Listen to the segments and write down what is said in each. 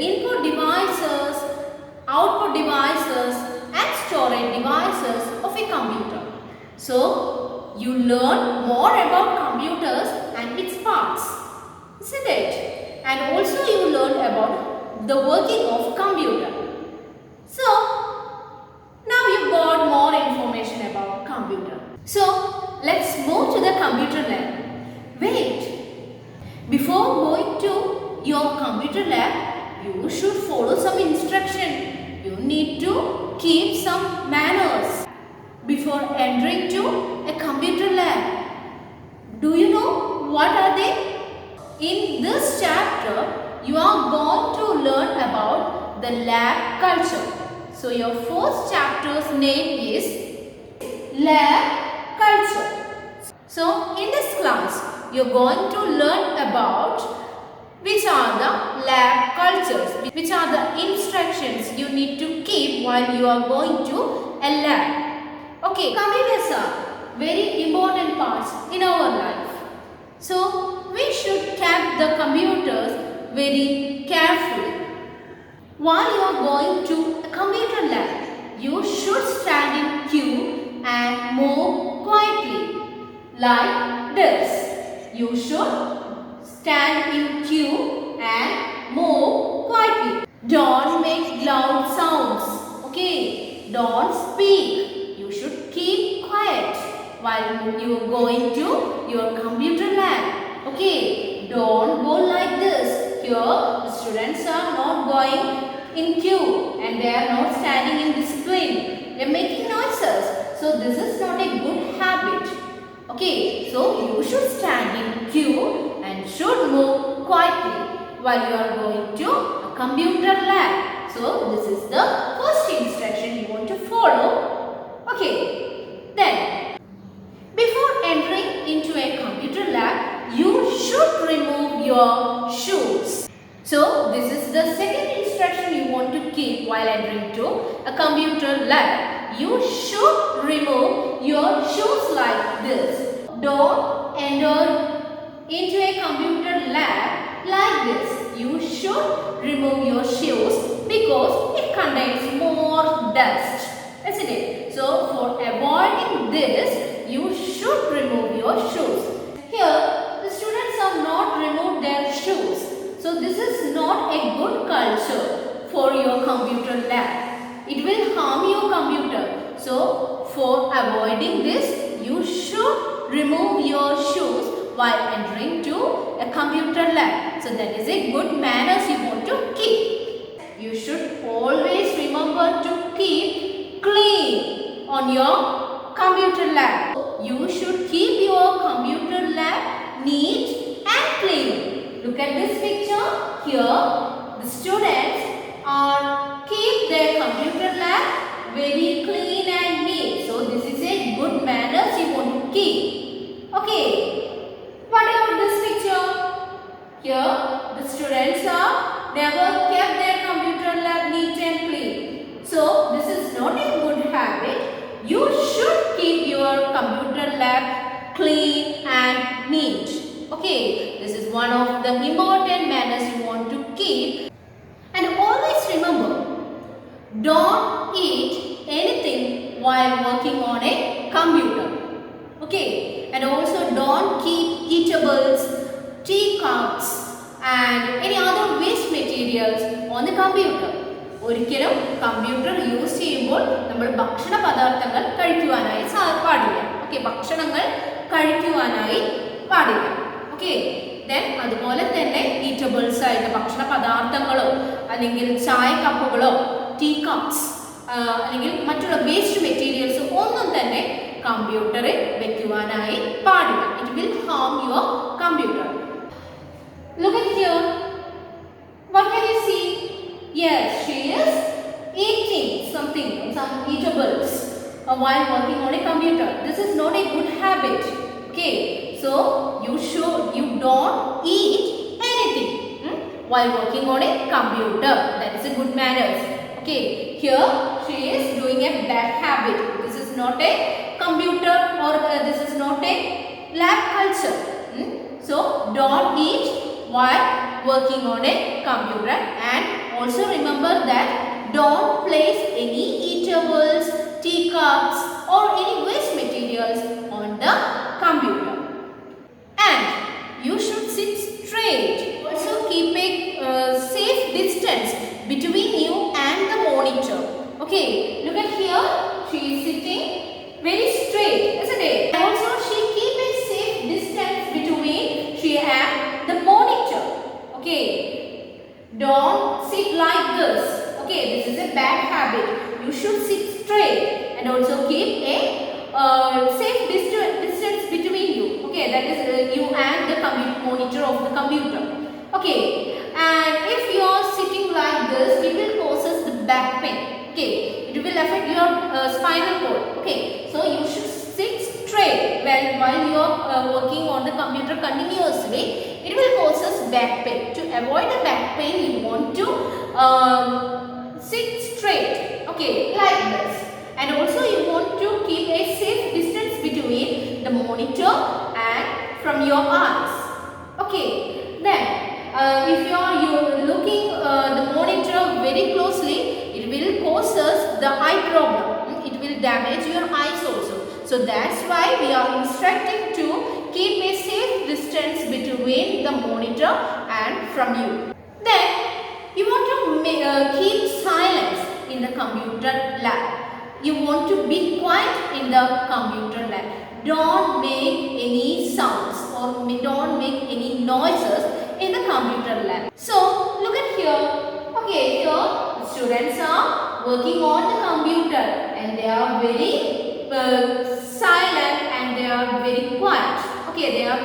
input devices, output devices and storage devices of a computer. So, you learn more about computers and its parts, isn't it? And also you learn about the working of computer. So, now you got more information about computer. So, let's move to the computer lab. Wait, before going to your computer lab, you should follow some instruction. You need to keep some manners before entering to a computer lab. Do you know what are they? In this chapter, you are going to learn about the lab culture. So, your first chapter's name is Lab Culture. So, in this class, you are going to learn about which are the lab cultures, which are the instructions you need to keep while you are going to a lab. Okay, computers are very important parts in our life. So, we should keep the computers very carefully. While you are going to a computer lab, you should stand in queue and move quietly like this. You should stand in queue and move quietly. Don't make loud sounds. Okay, don't speak. You should keep quiet while you are going to your computer lab. Okay, don't go like this. Here, the students are not going in queue and they are not standing in discipline. They are making noises. So, this is not a good habit. Okay, so you should stand in queue and should move quietly while you are going to a computer lab. So, this is the first instruction you want to follow. Okay, then before entering into a computer lab, you should remove your shoes. So, this is the second instruction you want to keep while entering to a computer lab. You should remove your shoes like this. Don't enter into a computer lab like this. You should remove your shoes because it contains more dust, isn't it? So, for avoiding this, you should remove your shoes. Here, the students have not removed their shoes. So, this is not a good culture for your computer lab. It will harm your computer. So, for avoiding this, you should remove your shoes while entering to a computer lab. So, that is a good manners you want to keep. You should always remember to keep clean on your computer lab. You should keep your computer lab neat and clean. Look at this picture. Here, the students are keep their computer lab very clean and neat. So, this is a good manners you want to keep. Okay. What about this picture? Here, the students are never kept their computer lab neat and clean. So, this is not a good habit. You should keep your computer lab clean and neat. Okay, this is one of the important manners you want to keep. And always remember, don't eat anything while working on a computer. Okay, and also don't keep eatables, teacups and any other waste materials on the computer. ഒരിക്കലും computer use ചെയ്യുമ്പോൾ നമ്മൾ ഭക്ഷണ പദാർത്ഥങ്ങൾ കഴിക്കുവാനായി പാടില്ല. Okay, ഭക്ഷണങ്ങൾ കഴിക്കുവാനായി പാടില്ല. Okay, then അതുപോലെ തന്നെ ഈറ്റബിൾസ് ആയിട്ട് ഭക്ഷണ പദാർത്ഥങ്ങളോ അല്ലെങ്കിൽ ചായ കപ്പുകളോ ടീ കപ്സ് അല്ലെങ്കിൽ മറ്റുള്ള വേസ്റ്റ് മെറ്റീരിയൽസ് ഒന്നും തന്നെ കമ്പ്യൂട്ടറിൽ വെക്കുവാനായി പാടില്ല. It will harm your computer. Look at here. What can you see? Yes, she is eating something, some eatables while working on a computer. This is not a good habit. Okay, so you don't eat anything while working on a computer. That is a good manners. Okay, here she is doing a bad habit. This is not a computer or this is not a lab culture. So don't eat while working on a computer and also remember that don't place any eatables, teacups or any waste materials on the computer. And you should sit straight. Also keep a safe distance between you and the monitor. Okay, look at here. She is sitting very straight, isn't it? And also she keep a safe distance between she and the monitor. Okay, don't sit like this. Okay, this is a bad habit. You should sit straight and also keep a safe distance between you. Okay, that is you and the monitor of the computer. Okay, and if you are sitting like this, it will causes the back pain. Okay, it will affect your spinal cord. Okay, so you should sit straight while you are working on the computer continuously. It will causes back pain. To avoid the back pain, you want to sit straight. Okay, like this. And also you want to keep a safe distance between the monitor and from your eyes. Okay, then if you are looking the monitor very closely, it will cause us the eye problem. It will damage your eyes also. So that's why we are instructing to keep a safe distance between the monitor and from you. Then you want to keep silence in the computer lab. You want to be quiet in the computer lab. Don't make any sounds or don't make any noises in the computer lab. So look at here. Okay, here the students are working on the computer and they are very silent and they are very quiet. Okay, they are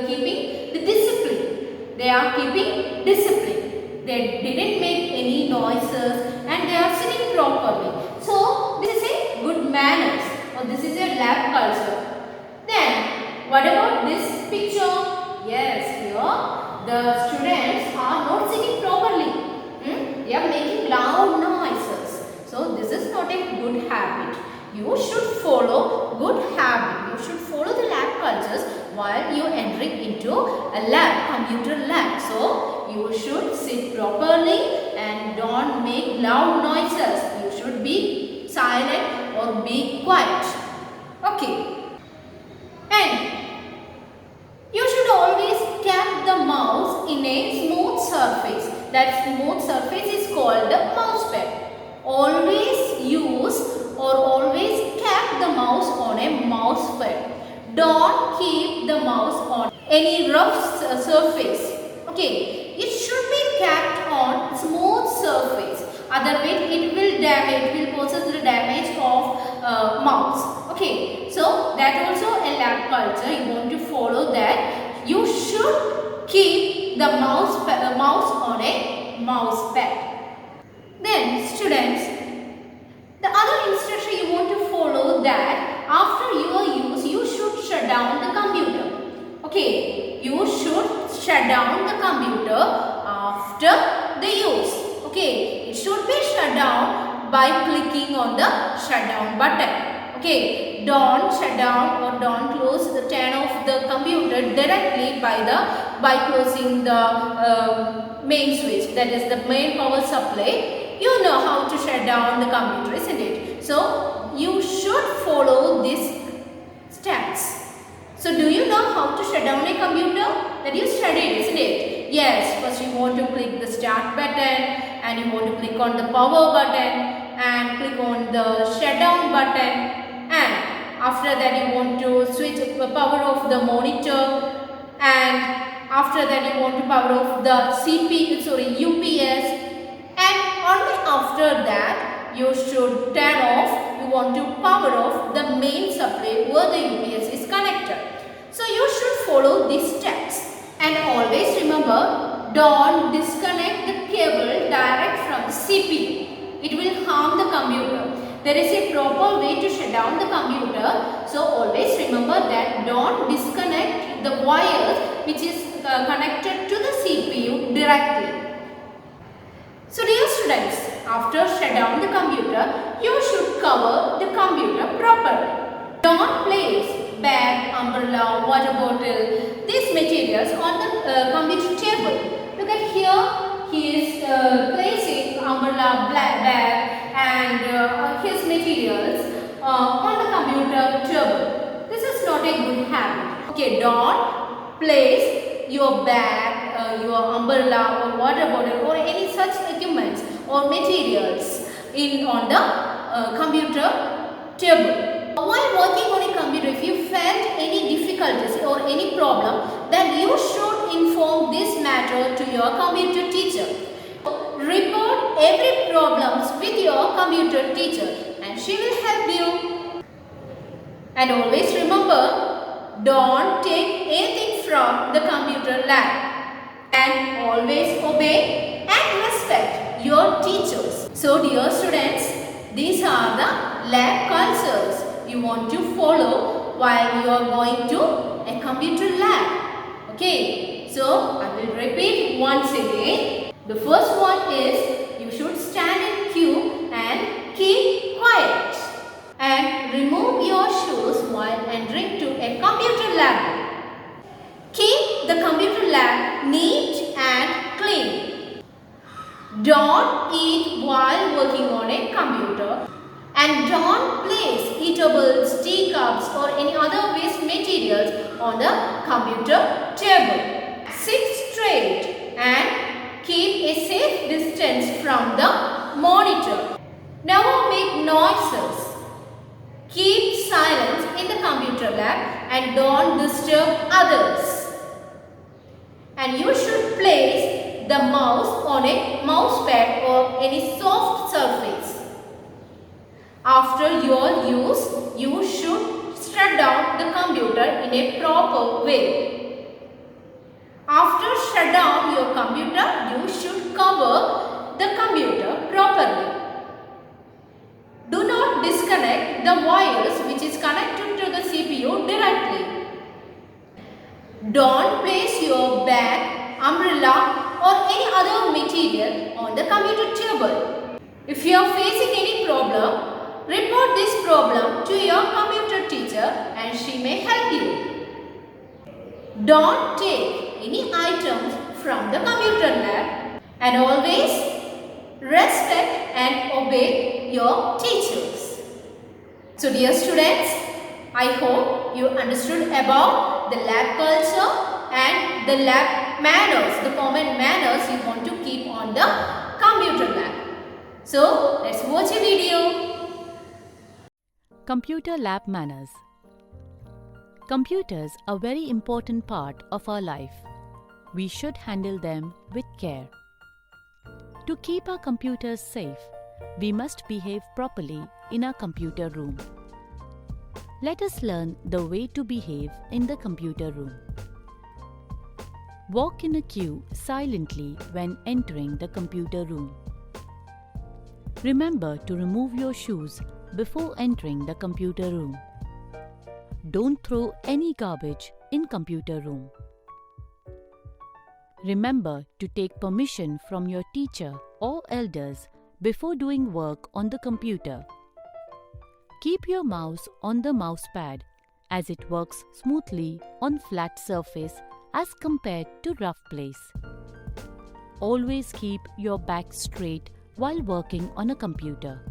keeping the discipline. They are keeping discipline. They didn't make any noises and they are sitting properly. So this is a good manners or this is a lab culture. Then what about this picture? Yes, here the students are not sitting properly. They are making loud noises. So this is not a good habit. You should follow good habit. You should follow the lab cultures while you entering into a lab, computer lab. So you should sit properly and don't make loud noises. You should be silent or be quiet. Okay. And you should always tap the mouse in a smooth surface. That smooth surface is called the mouse pad. Always use or always tap the mouse on a mouse pad. Don't keep the mouse on any rough surface. Okay, it should be kept on smooth surface. Otherwise, it will damage. It will cause the damage of mouse. Okay, so that also a lab culture. You want to follow that. You should keep the mouse on a mouse pad. Then students, the other instruction you want to follow that after your use you should shut down the computer. Okay, you should shut down the computer after the use. Okay, it should be shut down by clicking on the shutdown button. Okay, don't shut down or don't turn off the computer directly by closing the main switch, that is the main power supply. You know how to shut down the computer, isn't it? So you should follow these steps. So do you know how to shut down a computer? That you studied, isn't it? Yes, first you want to click the start button and you want to click on the power button and click on the shutdown button. And after that you want to switch the power of the monitor, and after that you want to power off the UPS, and only after that you should turn off, you want to power off the main supply where the UPS is connected. So you should follow these steps, and always remember, don't disconnect the cable direct from the CPU. It will harm the computer. There is a proper way to shut down the computer. So always remember that don't disconnect the wires which is connected to the CPU directly. So dear students, after shut down the computer, you should cover the computer properly. Don't place bag, umbrella, water bottle, these materials on the computer table. Look at here, he is placing umbrella bag and his materials on the computer table. This is not a good habit. Okay, don't place your bag, your umbrella or water bottle or any such equipments or materials on the computer table. While working on a computer, if you felt any difficulties or any problem, then you should inform this matter to your computer teacher. Report every problems with your computer teacher and she will help you. And always remember, don't take anything from the computer lab. And always obey and respect your teachers. So dear students, these are the lab cultures you want to follow while you are going to a computer lab. Okay, so I will repeat once again. The first one is you should stand in queue and keep quiet and remove your shoes while entering to a computer lab. Keep the computer lab neat and clean. Don't eat while working on a computer. And don't place eatables, teacups or any other waste materials on the computer table. Sit straight and keep a safe distance from the monitor. Never make noises. Keep silence in the computer lab and don't disturb others. And you should place the mouse on a mouse pad or any soft surface. After your use, you should shut down the computer in a proper way. After shut down your computer, you should cover the computer properly. Do not disconnect the wires which is connected to the CPU directly. Don't place your bag, umbrella or any other material on the computer table. If you are facing any problem, report this problem to your computer teacher and she may help you. Don't take any items from the computer lab and always respect and obey your teachers. So dear students, I hope you understood about the lab culture and the lab manners, the common manners you want to keep on the computer lab. So let's watch a video. Computer lab manners. Computers are a very important part of our life. We should handle them with care. To keep our computers safe, we must behave properly in our computer room. Let us learn the way to behave in the computer room. Walk in a queue silently when entering the computer room. Remember to remove your shoes before entering the computer room. Don't throw any garbage in computer room. Remember to take permission from your teacher or elders before doing work on the computer. Keep your mouse on the mouse pad as it works smoothly on flat surface as compared to rough place. Always keep your back straight while working on a computer.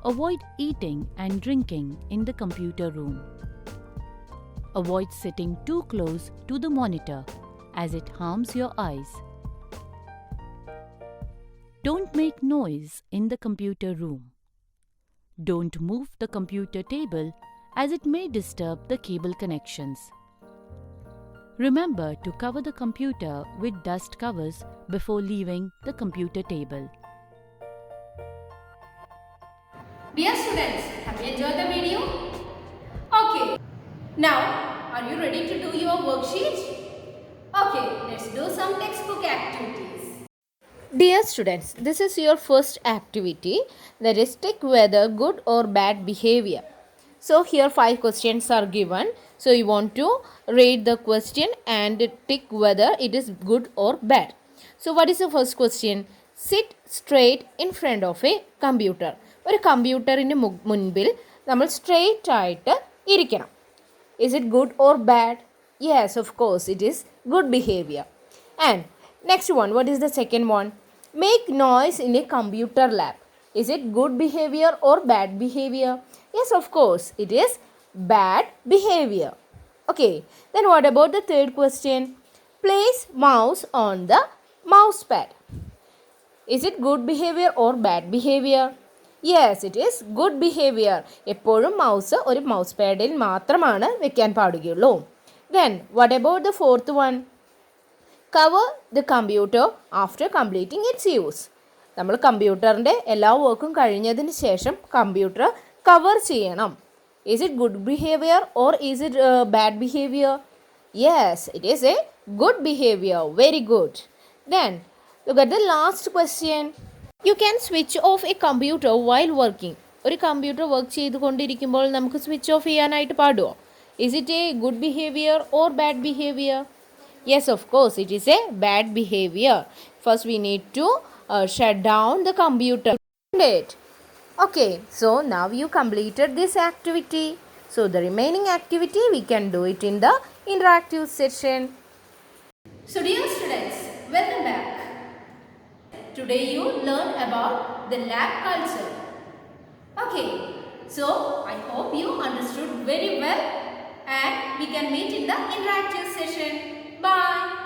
Avoid eating and drinking in the computer room. Avoid sitting too close to the monitor as it harms your eyes. Don't make noise in the computer room. Don't move the computer table as it may disturb the cable connections. Remember to cover the computer with dust covers before leaving the computer table. Dear students, have you enjoyed the video? Okay, now are you ready to do your worksheet? Okay, let's do some textbook activities. Dear students, this is your first activity, that is tick whether good or bad behavior. So here 5 questions are given. So you want to read the question and tick whether it is good or bad. So what is the first question? Sit straight in front of a computer. ഒരു കമ്പ്യൂട്ടറിന് മുൻപിൽ നമ്മൾ straight ആയിട്ട് ഇരിക്കണം. Is it good or bad? Yes, of course, it is good behavior. And next one, what is the second one? make noise in a computer lab. Is it good behavior or bad behavior? Yes, of course, it is bad behavior. Okay, then what about the third question? Place mouse on the mouse pad. Is it good behavior or bad behavior? Yes, it is good behavior. എപ്പോഴും mouse ഒരു mouse പാഡിൽ മാത്രമാണ് വെക്കാൻ പാടുകയുള്ളൂ. Then, what about the fourth one? Cover the computer after completing its use. നമ്മൾ കമ്പ്യൂട്ടറിൻ്റെ എല്ലാ വർക്കും കഴിഞ്ഞതിന് ശേഷം കമ്പ്യൂട്ടർ കവർ ചെയ്യണം. Is it good behavior or is it bad behavior? Yes, it is a good behavior. Very good. Then, look at the last question. You can switch off a computer while working. ഒരു computer work ചെയ്തുകൊണ്ടിരിക്കുമ്പോൾ നമുക്ക് switch off ചെയ്യാനായിട്ട് പാടുമോ? Is it a good behavior or bad behavior? Yes, of course, it is a bad behavior. First, we need to shut down the computer. Okay, so now you completed this activity. So the remaining activity we can do it in the interactive session. So dear students, welcome back. Today you learned about the lab culture. Okay, so I hope you understood very well and we can meet in the interactive session. Bye.